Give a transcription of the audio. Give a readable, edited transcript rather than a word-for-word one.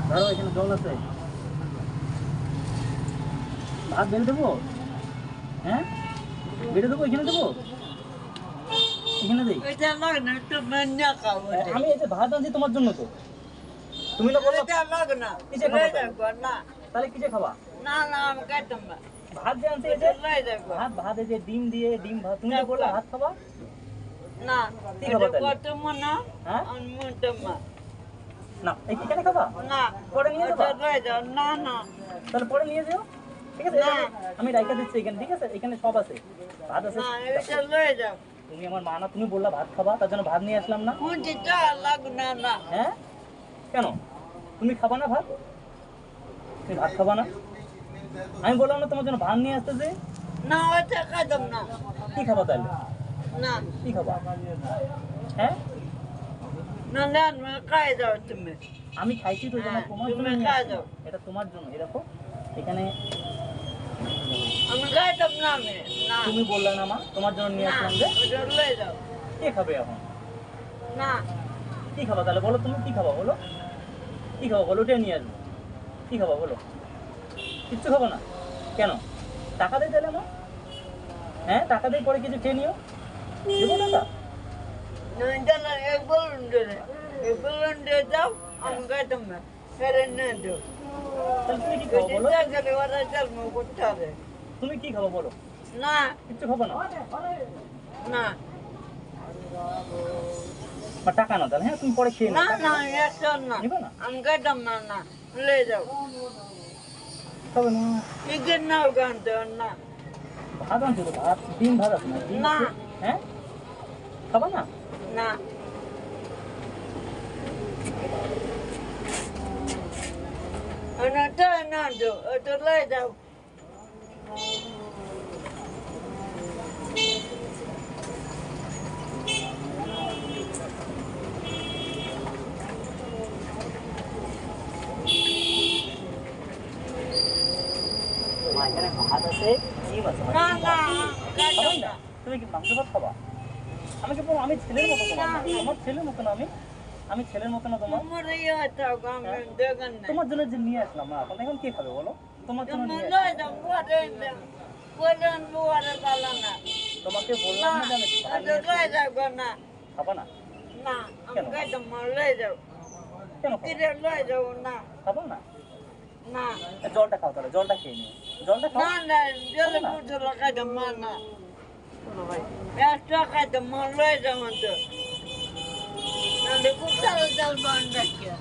ধরো এখানে জল আছে, ভাত বেড়ে দেবো? হ্যাঁ, বেড়ে দেবো, এখানে দেবো, এখানে দিই। আমি এই যে ভাত আনছি তোমার জন্য, তো তুমি না বললে কিসে খাবা? তাহলে কিসে খাবা? ভাত যে আনছে, এই যে ভাত, ভাত এই যে ডিম দিয়ে, ডিম ভাত, তুমি না বললে ভাত খাবা না। কি খাবা তাহলে? না হ্যাঁ না, এই এখানে খাবা? না পরে নিয়ে যাবা? না না তাহলে পরে নিয়ে যাও, ঠিক আছে? আমি রাইখা দিচ্ছি এখানে, ঠিক আছে? এখানে সব আছে, ভাত আছে। না এটা লয়ে যাও। তুমি আমার মা না, তুমি বললা ভাত খাবা, তার জন্য ভাত নিয়ে আসলাম না। না হ্যাঁ, কেন তুমি খাবা না ভাত? তুমি ভাত খাবা না? আমি বললাম না তোমার জন্য ভাত নিয়ে আসতে, যে না ওটা খাইতাম না। কি খাবা তাহলে? না কি খাবা? হ্যাঁ, না না না খাই দাও তুমি। আমি খাইছি তো, এটা তোমার জন্য নিয়ে খাই আসলাম। দাও। এটা তোমার জন্য, এই দেখো এখানে। আমি খাইতাম না আমি। না তুমি বললে না মা, তোমার জন্য নিয়ে আসলাম, যে ওটা লয়ে যাও। কে খাবে এখন? না কি খাবা তাহলে বলো, তুমি কি খাবা বলো? কি খাবা বলো, ওটাই নিয়ে আসবো। কি খাবা বলো? কিচ্ছু খাবো না? কেন? টাকা দেয় তাহলে মা? হ্যাঁ, টাকা দিয়ে পরে কিছু খেয়ে নিও, দেবো টাকা? না এক বলুন দিয়ে যাও। আমি খাইতাম না। ফেরে নিয়ে যাও। তাহলে তুমি কি খাবো বলো? ওরা জন্ম করতে হবে। তুমি কি খাবো বলো? না কিচ্ছু খাবো না? না বা টাকা না তাহলে, হ্যাঁ তুমি পরে খেয়ে না নিও, না একটা না। নিবে না? আমি খাইতাম না। না লয়ে যাও। খাবে না? চিকেন নাও গানতে না। ভাত আনছো তো, ভাত, ডিম ভাত আছে না? ডিম না। আছে। হ্যাঁ, খাবা না? না ওটা না যাও, ওটা লয়ে যাও। মা, এখানে ভাত আছে, ডিম আছে, না ডিম না ভাত। খাইতাম খাবাই না। না? তুমি কি মাংস ভাত খাবা? আমি কি বলবো, আমি ছেলের মতো তোমার না? আমার ছেলের মতো না আমি? আমি ছেলের মতো না তোমার? তোমার ইয়ে থাও আমি দেখেন না। তোমার জন্য যে নিয়ে আসলাম না, এখন কে খাবে বলো? তোমার জন্য তুমি নিয়ে আসলাম। লয়ে যাও। বলেন বুয়ারে পালা না। তোমাকে বললাম না যে আমি ভাত নিয়ে লয়ে আসছি। যাও না। খাবা না? না আমি খাইতাম না। লয়ে যাও। কেন খাবো? কিরে লয়ে যাও না। খাবো না? না জলটা খাও তাহলে, জলটা খেয়ে নিও, জলটা খাও। না না জলে মুঠো খাইতাম না। একটা খাইতাম লয়ে যাও তো। নাহলে খুব তাড়াতাড়ি বন্ধ রাখিয়া।